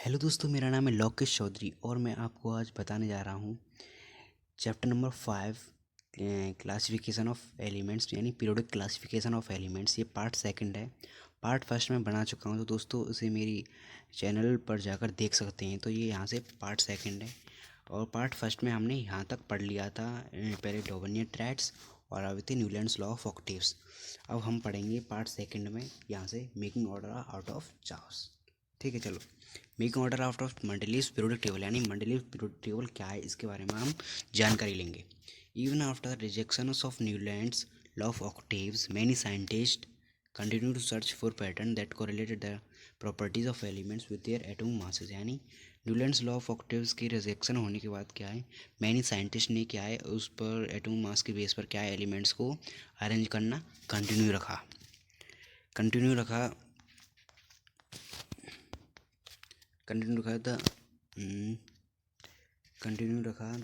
Hello दोस्तों, मेरा नाम है लोकेश चौधरी और मैं आपको आज बताने जा रहा हूँ chapter number 5 classification of elements यानी पीरियोडिक क्लासिफिकेशन ऑफ एलिमेंट्स। ये पार्ट सेकंड है। पार्ट फर्स्ट में बना चुका हूँ, तो दोस्तों उसे मेरी चैनल पर जाकर देख सकते हैं। तो ये यहाँ से पार्ट सेकंड है और पार्ट फर्स्ट में हमने यहाँ तक पढ़ लिया था पहले डोवेनियर ट्रैट्स और अब थे न्यूलैंड्स लॉ ऑफ ऑक्टेव्स। अब हम पढ़ेंगे पार्ट सेकंड में यहाँ से making order out of charts. ठीक है, चलो। Making order out of Mendeleev's periodic table यानी मंडलीज पीरियोडिक टेबल क्या है, इसके बारे में हम जानकारी लेंगे। Even after rejection of Newlands law of octaves many scientist continue to search for pattern that correlated the properties of elements with their atomic masses. यानी न्यूलैंड्स लॉ ऑफ ऑक्टेव्स की रिजेक्शन होने के बाद क्या है, मैनी साइंटिस्ट ने क्या है उस पर एटॉमिक मास के बेस पर क्या है एलिमेंट्स को अरेंज करना कंटिन्यू रखा the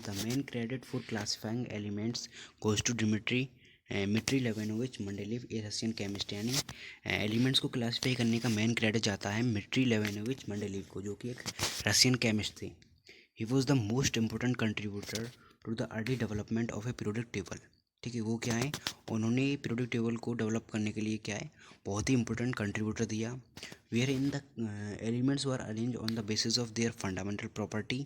the main credit for classifying elements goes to Dmitri Ivanovich Mendeleev, a Russian chemist. यानी एलिमेंट्स को क्लासिफाई करने का मेन क्रेडिट जाता है मिट्री लेवेनोविच मंडेलिव को, जो कि एक रशियन केमिस्ट थे। He was the most important contributor to the early development of a periodic table. ठीक है, वो क्या है, उन्होंने पीरियोडिक टेबल को डेवलप करने के लिए क्या है बहुत ही इंपॉर्टेंट कंट्रीब्यूटर दिया। Wherein the elements were arrange on the basis of their fundamental property,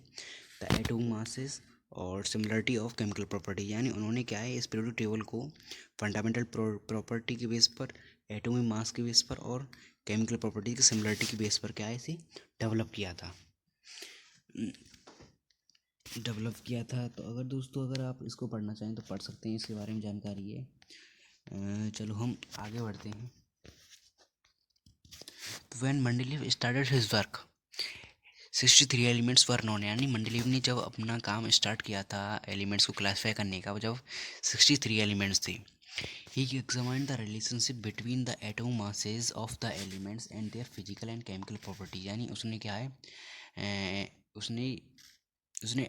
the atomic masses और सिमिलरिटी ऑफ केमिकल प्रॉपर्टी। यानी उन्होंने क्या है इस पीरियोडिक टेबल को फंडामेंटल प्रॉपर्टी के बेस पर, एटॉमिक मास के बेस पर और केमिकल प्रॉपर्टी की सिमिलरिटी के बेस पर क्या है इसे डेवलप किया था। तो अगर दोस्तों अगर आप इसको पढ़ना चाहें तो पढ़ सकते हैं, इसके बारे में जानकारी है। चलो हम आगे बढ़ते हैं। When Mendeleev started his work 63 elements were known. यानी मंडलीव ने जब अपना काम स्टार्ट किया था एलिमेंट्स को क्लासीफाई करने का, जब 63 एलिमेंट्स थे। He examined the relationship between the atomic masses of the elements and their physical and chemical property. यानी उसने क्या है उसने उसने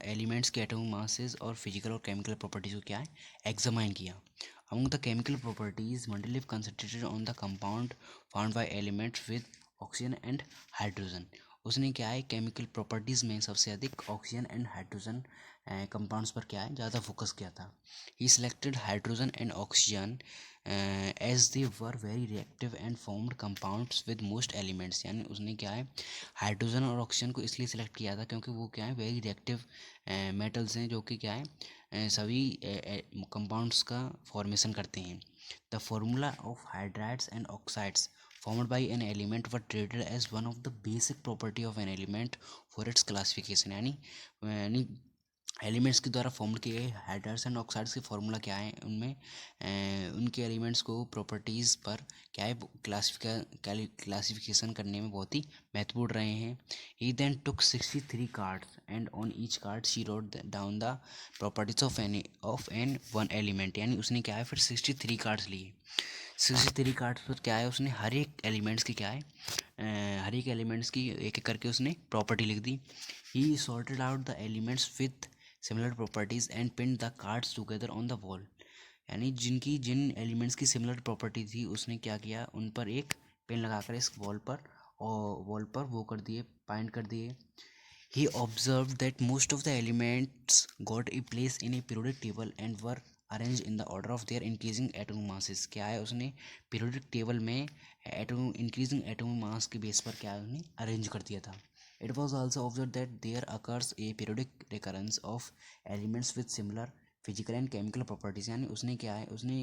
एलिमेंट्स के एटॉमिक मासेस और फिजिकल और केमिकल प्रॉपर्टीज को क्या है एग्जामाइन किया। Among the chemical properties Mendeleev concentrated on the compound found by elements with oxygen and hydrogen. उसने क्या है केमिकल प्रॉपर्टीज़ में सबसे अधिक ऑक्सीजन एंड हाइड्रोजन कंपाउंड्स पर क्या है ज़्यादा फोकस किया था। He selected hydrogen and oxygen as they were very reactive and formed compounds with most elements. यानी उसने क्या है हाइड्रोजन और ऑक्सीजन को इसलिए सिलेक्ट किया था क्योंकि वो क्या है वेरी रिएक्टिव मेटल्स हैं, जो कि क्या है सभी कंपाउंड्स का फॉर्मेशन करते हैं। The formula of hydrides and oxides formed by an element were treated as one of the basic property of an element for its classification। यानी एलिमेंट्स के द्वारा फॉर्म किए गए हाइड्राइड्स एंड ऑक्साइड्स के formula क्या है, उनमें उनके एलिमेंट्स को प्रॉपर्टीज़ पर क्या है क्लासिफिकेशन करने में बहुत ही महत्वपूर्ण रहे हैं। He then took 63 cards and on each card she wrote down the properties of an one element. यानी उसने क्या है फिर 63 कार्ड्स लिए। 63 कार्ड्स पर क्या है उसने हर एक एलिमेंट्स की क्या है हर एक एलिमेंट्स की एक एक करके उसने प्रॉपर्टी लिख दी। He sorted out the elements with similar properties and pin the cards together on the wall. यानी जिन एलिमेंट्स की सिमिलर प्रॉपर्टी थी उसने क्या किया उन पर एक पेन लगाकर इस वॉल पर वो कर दिए पाइंट कर दिए। He observed that most of the elements got a place in a periodic table and were arranged in the order of their increasing atomic masses। क्या है उसने periodic table में increasing atomic mass के base पर क्या है उसने arrange कर दिया था। It was also observed that there occurs a periodic recurrence of elements with similar physical and chemical properties। यानी उसने क्या है उसने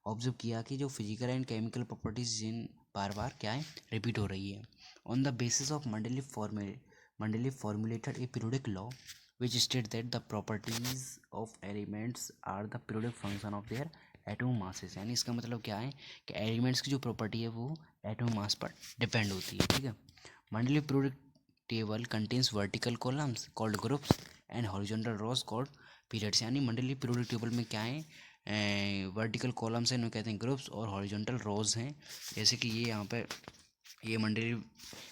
ऑब्जर्व किया कि जो फिजिकल एंड केमिकल प्रॉपर्टीज जिन बार बार क्या है रिपीट हो रही है। On the basis of Mendeleev formulated a periodic law which states that the properties of elements are the periodic function of their atomic masses। यानी इसका मतलब क्या है कि एलिमेंट्स की जो प्रॉपर्टी है वो एटॉमिक मास पर डिपेंड होती है। ठीक है, Mendeleev periodic table contains vertical columns called groups and horizontal rows called periods। यानी Mendeleev periodic table में क्या है वर्टिकल कॉलम्स हैं, इन्हें कहते हैं ग्रुप्स, और हॉरिजॉन्टल रोज हैं। जैसे कि ये यहाँ पर ये Mendeleev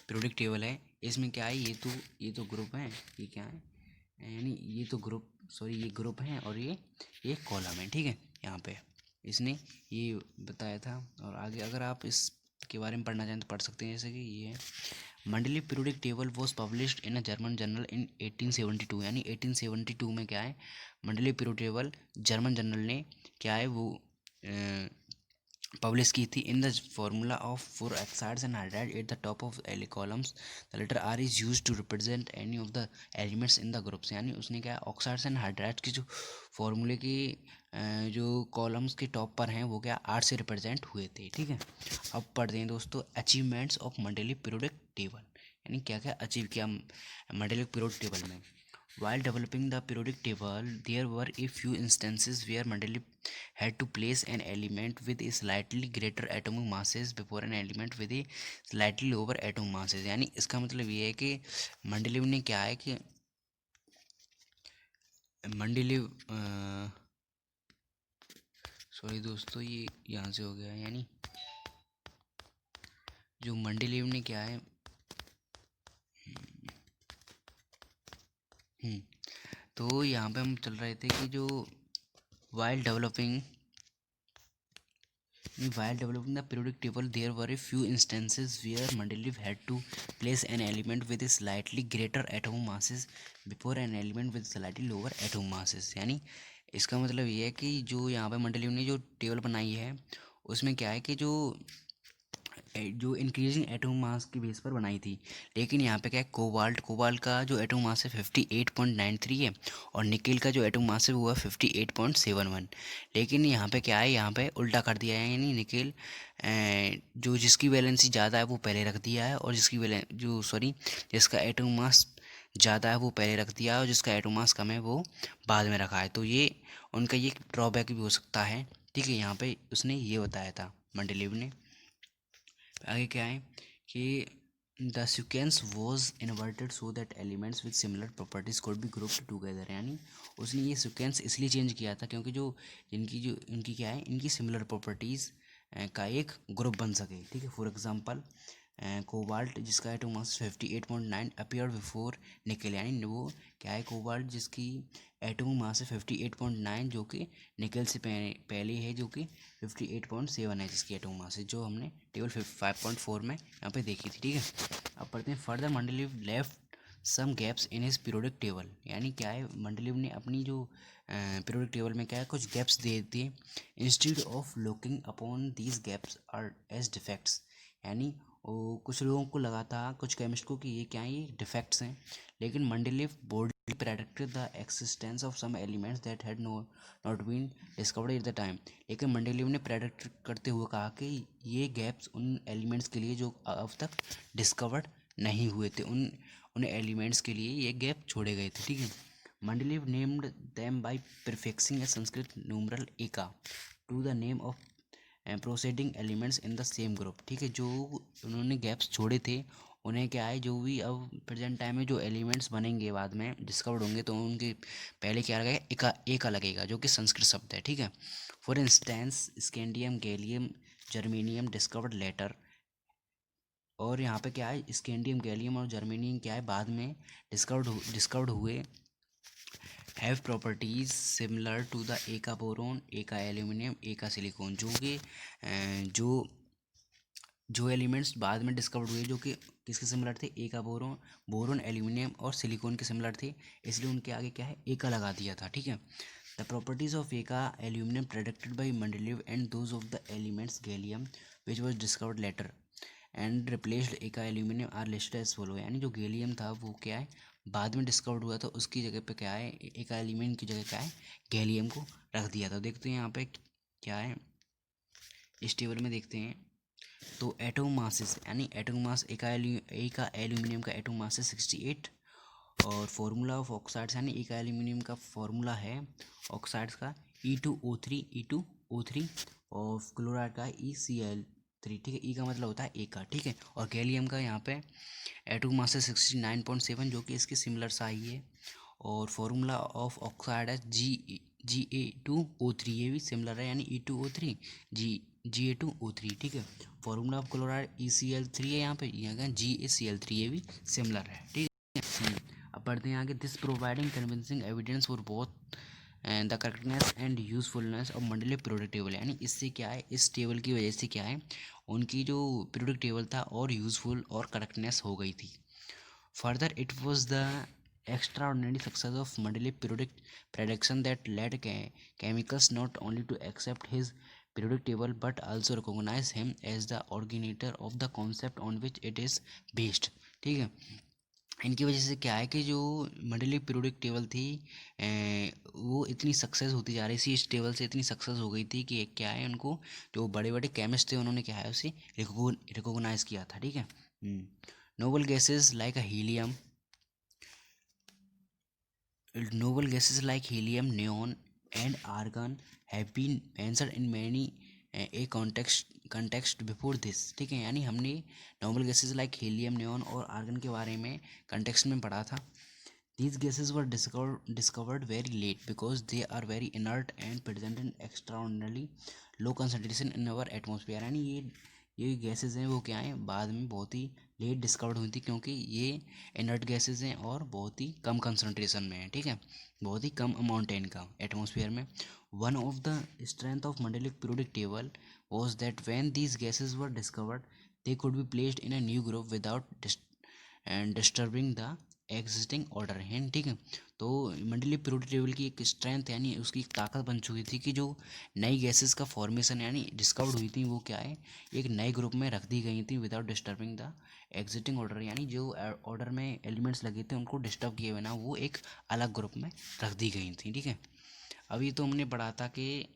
periodic टेबल है, इसमें क्या है ये तो ग्रुप है, ये क्या है यानी ये ग्रुप है और ये कॉलम है। ठीक है, यहाँ पे इसने ये बताया था। और आगे अगर आप इस के बारे में पढ़ना चाहें तो पढ़ सकते हैं। जैसे कि ये है, Mendeleev periodic table was published in a German journal in 1872, यानी 1872 में क्या है, Mendeleev periodic table German journal ने क्या है वो पब्लिश की थी। In the formula of for oxides and hydride at the top of all columns the letter R is use to represent any of the elements in the groups, यानी उसने क्या oxides and hydride की जो फॉर्मूले की जो columns के top पर हैं वो क्या आर से रिप्रेजेंट हुए थे। ठीक है, अब पढ़ते हैं दोस्तों अचीवमेंट्स ऑफ मंडलीव पीरियोडिक टेबल, यानी क्या क्या अचीव किया मंडलीव पीरियोडिक टेबल में। While developing the periodic table, there were a few instances where Mendeleev had to place an element with a slightly greater atomic masses before an element with a slightly lower atomic masses। यानी इसका मतलब ये है कि मंडलीव ने क्या है कि मंडलीव सॉरी दोस्तों ये यहाँ से हो गया, यानी जो मंडलीव ने क्या है तो यहाँ पे हम चल रहे थे कि जो while developing the periodic table, there were a few instances where Mendeleev had to place an element with a slightly greater atomic masses before an element with slightly lower atomic masses। यानी इसका मतलब ये है कि जो यहाँ पे मंडलीव ने जो टेबल बनाई है उसमें क्या है कि जो इंक्रीजिंग एटॉमिक मास की बेस पर बनाई थी, लेकिन यहाँ पे क्या है कोबाल्ट का जो एटॉमिक मास है 58.93 है और निकेल का जो एटॉमिक मास है वो है 58.71। लेकिन यहाँ पे क्या है, यहाँ पे उल्टा कर दिया है, यानी निकेल जो जिसकी वैलेंसी ज़्यादा है वो पहले रख दिया है और जिसका एटॉमिक मास ज़्यादा है वो पहले रख दिया है और जिसका एटॉमिक मास कम है वो बाद में रखा है। तो ये उनका ये ड्रॉबैक भी हो सकता है। ठीक है, यहाँ पे उसने ये बताया था मंडलीव ने। आगे क्या है कि the sequence was inverted so that elements with similar properties could be grouped together, यानी उसने ये सीक्वेंस इसलिए चेंज किया था क्योंकि जो इनकी क्या है इनकी सिमिलर प्रॉपर्टीज़ का एक ग्रुप बन सके। ठीक है, फॉर एग्जांपल कोबाल्ट जिसका atomic mass 58.9 appear before nickel, यानी वो क्या है कोबाल्ट जिसकी एटॉमिक मास है 58.9 जो कि निकेल से पहले है जो कि 58.7 है जिसकी एटॉमिक मास है, जो हमने टेबल 5.4 में यहाँ पे देखी थी। ठीक है, अब पढ़ते हैं further Mendeleev left some gaps in his periodic table, यानी क्या है मंडलीव ने अपनी जो पीरियोडिक टेबल में क्या है कुछ गैप्स दे दिए। Instead of looking upon these gaps are as defects, यानी कुछ लोगों को लगा था कुछ केमिस्ट को कि ये क्या है ये डिफेक्ट्स हैं, लेकिन Mendeleev boldly predicted the existence of some elements that had not been discovered at the time. लेकिन मंडलीव ने प्रेडिक्ट करते हुए कहा कि ये गैप्स उन एलिमेंट्स के लिए जो अब तक डिस्कवर्ड नहीं हुए थे, उन एलिमेंट्स के लिए ये गैप छोड़े गए थे। ठीक है, Mendeleev named them by prefixing a Sanskrit numeral eka to the name of proceeding elements in the same group. ठीक है, जो उन्होंने गैप्स छोड़े थे उन्हें क्या है जो भी अब प्रेजेंट टाइम में जो एलिमेंट्स बनेंगे बाद में डिस्कवर्ड होंगे तो उनके पहले क्या लगेगा एका लगेगा जो कि संस्कृत शब्द है। ठीक है, for instance scandium gallium germanium discovered letter, और यहाँ पे क्या है स्कैंडियम गैलियम और जर्मेनियम क्या है बाद में डिस्कवर्ड हुए, have properties similar to the eka boron eka aluminium eka silicon, जो कि जो एलिमेंट्स बाद में डिस्कवर्ड हुए जो कि किसके सिमिलर थे एका बोरोन एल्यूमिनियम और सिलिकॉन के सिमिलर थे, इसलिए उनके आगे क्या है एका लगा दिया था। ठीक है, the properties of eka aluminium predicted by Mendeleev and those of the elements gallium which was discovered later and replaced eka aluminium are listed as follow, यानी जो गैलियम था वो क्या है बाद में डिस्कवर्ड हुआ था उसकी जगह पे क्या है एका एल्यूमिनियम की जगह क्या है गैलियम को रख दिया था। देखते हैं यहाँ पे क्या है इस टेबल में देखते हैं तो एटॉमिक मासेस, यानी एटॉमिक मास एका एल्यूमिनियम का एटॉमिक मास है 68 और फार्मूला ऑफ ऑक्साइड्स यानी एका एल्यूमिनियम का फार्मूला है ऑक्साइड्स का E2O3 और क्लोराइड का ECl3। ठीक है, ई का मतलब होता है ए का। ठीक है, और गैलियम का यहाँ पे एटॉमिक मास है 69.7 जो कि इसके सिमिलर सा ही है और फार्मूला ऑफ ऑक्साइड है Ga2O3, ये भी सिमिलर है यानी E2O3 Ga2O3। ठीक है, फार्मूला ऑफ क्लोराइड ECl3 है यहाँ पे GaCl3, ये भी सिमिलर है। ठीक है, अब पढ़ते हैं आगे। This providing convincing evidence for both the correctness and usefulness of मंडलीय पीरियोडिक टेबल, यानी इससे क्या है, इस टेबल की वजह से क्या है, उनकी जो पीरियोडिक टेबल था और यूजफुल और करेक्टनेस हो गई थी. Further, it was the extraordinary success of Mendeleev periodic prediction that led chemicals not only to accept his periodic table but also recognize him as the originator of the concept on which it is based. ठीक है. इनकी वजह से क्या है कि जो मंडलीय पीरियोडिक टेबल थी, वो इतनी सक्सेस होती जा रही थी, इस टेबल से इतनी सक्सेस हो गई थी कि क्या है, उनको जो बड़े बड़े केमिस्ट थे उन्होंने क्या है उसे रिकोगनाइज किया था. ठीक है. Noble gases like helium, noble gases like helium, neon, and argon have been mentioned in many a context before this. ठीक है, यानी हमने noble gases like helium, neon और आर्गन के बारे में कंटेक्स्ट में पढ़ा था. These gases were discovered very late because they are very inert and present in extraordinarily low concentration in our atmosphere. यानी ये गैसेस हैं वो क्या हैं, बाद में बहुत ही लेट डिस्कवर्ड हुई थी क्योंकि ये इनर्ट गैसेस हैं और बहुत ही कम कंसनट्रेशन में है. ठीक है, बहुत ही कम अमाउंट है इनका एटमॉस्फेयर में. One of the strength of Mandlik periodic table was that when these gases were discovered they could be placed in a new group without disturbing the existing order है. ठीक है, तो मंडलीय पीरियोडिक टेबल की एक स्ट्रेंथ यानी उसकी एक ताकत बन चुकी थी कि जो नई गैसेस का फॉर्मेशन यानी डिस्कवर्ड हुई थी वो क्या है, एक नए ग्रुप में रख दी गई थी without disturbing the existing order, यानी जो ऑर्डर में एलिमेंट्स लगे थे उनको डिस्टर्ब किए बिना वो एक अलग ग्रुप में रख दी गई थी. ठीक है, अभी तो हमने पढ़ा था कि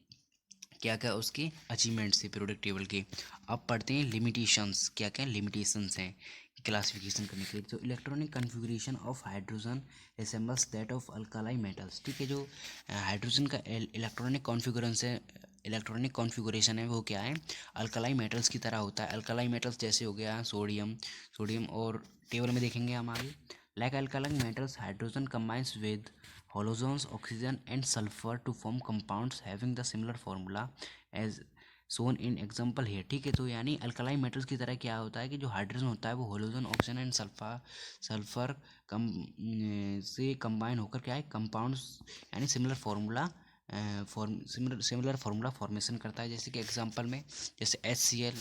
क्या क्या उसके अचीवमेंट्स थे पीरियोडिक टेबल के. अब पढ़ते हैं लिमिटेशंस, क्या क्या लिमिटेशंस हैं क्लासिफिकेशन करने के लिए. तो electronic configuration of hydrogen resembles that of alkali metals. ठीक है, जो हाइड्रोजन का इलेक्ट्रॉनिक कॉन्फ़िगरेशन है वो क्या है, अल्कालाई मेटल्स की तरह होता है. अल्कालाई मेटल्स जैसे हो गया सोडियम और टेबल में देखेंगे हम आगे. Like alkali metals hydrogen combines with halogens, oxygen and sulfur to form compounds having the similar formula as shown in example here. ठीक है, तो यानी अल्कलाई मेटल्स की तरह क्या होता है कि जो हाइड्रोजन होता है वो हालोजन, ऑक्सीजन एंड सल्फर कम से कंबाइन होकर क्या है कंपाउंड्स यानी सिमिलर फार्मूला फॉर्मेशन करता है. जैसे कि एग्जांपल में जैसे HCl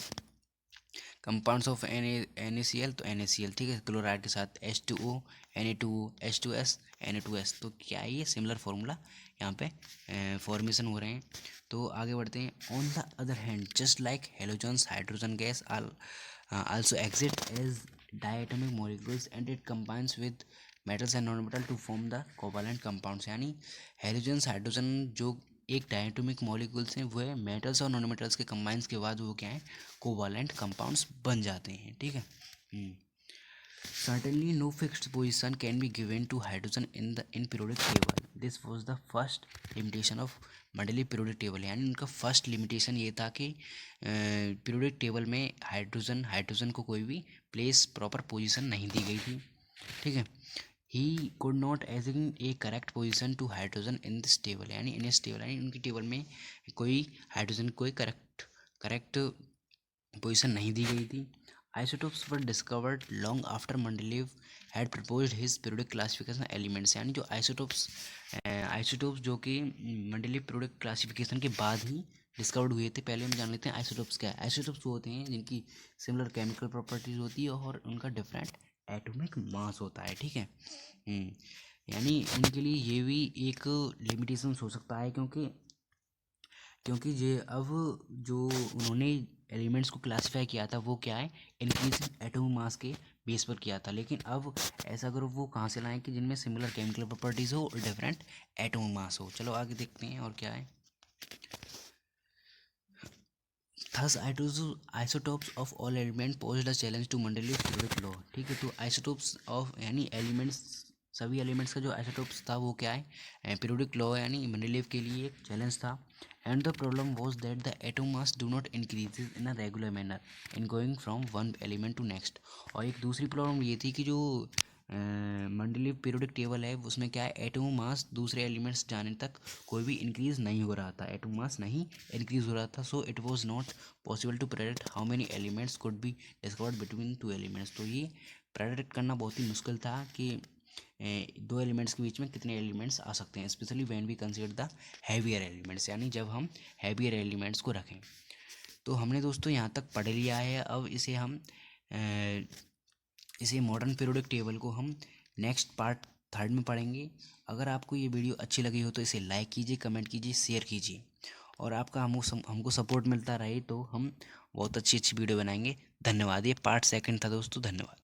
कंपाउंड्स ऑफ NaCl, तो NaCl. ठीक है, क्लोराइड के साथ H2O, Na2O, H2S, Na2S. तो क्या है ये सिमिलर फार्मूला यहाँ पे फॉर्मेशन हो रहे हैं. तो आगे बढ़ते हैं. On the other hand just like halogens hydrogen gas also exist as diatomic molecules and it combines with metals and non metal to form the covalent compounds. यानी हेलोजन्स हाइड्रोजन जो एक डायटोमिक मॉलिक्यूल्स हैं वो है metals और non metals के combines के बाद वो क्या है कोवैलेंट कंपाउंड्स बन जाते हैं. ठीक है. Certainly no fixed position can be given to hydrogen in periodic table. This was the first limitation of Mendeleev periodic table. यानी उनका फर्स्ट लिमिटेशन ये था कि पीरियोडिक टेबल में हाइड्रोजन को कोई भी प्लेस प्रॉपर पोजीशन नहीं दी गई थी. ठीक है, ही कुड नॉट एजिंग a correct position to hydrogen in this table, यानी इन इस टेबल यानी उनकी टेबल में कोई हाइड्रोजन कोई करेक्ट पोजीशन नहीं दी गई थी. Isotopes were discovered long after Mendeleev had proposed his periodic classification elements. यानी जो आइसोटोप्स जो कि मंडलीय पीरियोडिक क्लासिफिकेशन के बाद ही डिस्कवर्ड हुए थे. पहले हम जान लेते हैं आइसोटोप्स क्या है. आइसोटोप्स वो होते हैं जिनकी सिमिलर केमिकल प्रॉपर्टीज होती है और उनका डिफरेंट एटॉमिक मास होता है. ठीक है, यानी उनके लिए ये भी एक लिमिटेशन हो सकता है क्योंकि ये अब जो उन्होंने एलिमेंट्स को क्लासिफाई किया था वो क्या है इंक्रीजिंग एटॉमिक मास के बेस पर किया था. लेकिन अब ऐसा ग्रुप वो कहाँ से लाएं कि जिनमें सिमिलर केमिकल प्रॉपर्टीज़ हो और डिफरेंट एटॉमिक मास हो. चलो आगे देखते हैं और क्या है. Thus isotopes of all elements posed a challenge to Mendeleev's periodic law. ठीक है, तो आइसोटोप्स ऑफ यानी एलिमेंट्स सभी एलिमेंट्स का जो आइसोटोप्स था वो क्या है पीरियोडिक लॉ यानी मेंडलीव के लिए एक चैलेंज था. And the problem was that the atomic mass do not increases in a regular manner in going from one element to next. और एक दूसरी प्रॉब्लम ये थी कि जो मंडलीव पीरियोडिक टेबल है उसमें क्या है एटॉमिक मास दूसरे एलिमेंट्स जाने तक कोई भी इंक्रीज नहीं हो रहा था, एटॉमिक मास नहीं इंक्रीज हो रहा था. So it was not possible to predict how many elements could be discovered between two elements. तो ये प्रेडिक्ट करना बहुत ही मुश्किल था कि दो एलिमेंट्स के बीच में कितने एलिमेंट्स आ सकते हैं, specially when we consider the heavier elements, यानी जब हम हैवियर एलिमेंट्स को रखें। तो हमने दोस्तों यहाँ तक पढ़ लिया है। अब इसे मॉडर्न पीरियोडिक टेबल को हम नेक्स्ट पार्ट थर्ड में पढ़ेंगे। अगर आपको ये वीडियो अच्छी लगी हो तो इसे लाइक कीजिए, कमेंट कीजिए, शेयर कीजिए, और आपका हमको सपोर्ट मिलता रहे तो हम बहुत अच्छी अच्छी वीडियो बनाएंगे। धन्यवाद। ये पार्ट सेकंड था दोस्तों, धन्यवाद।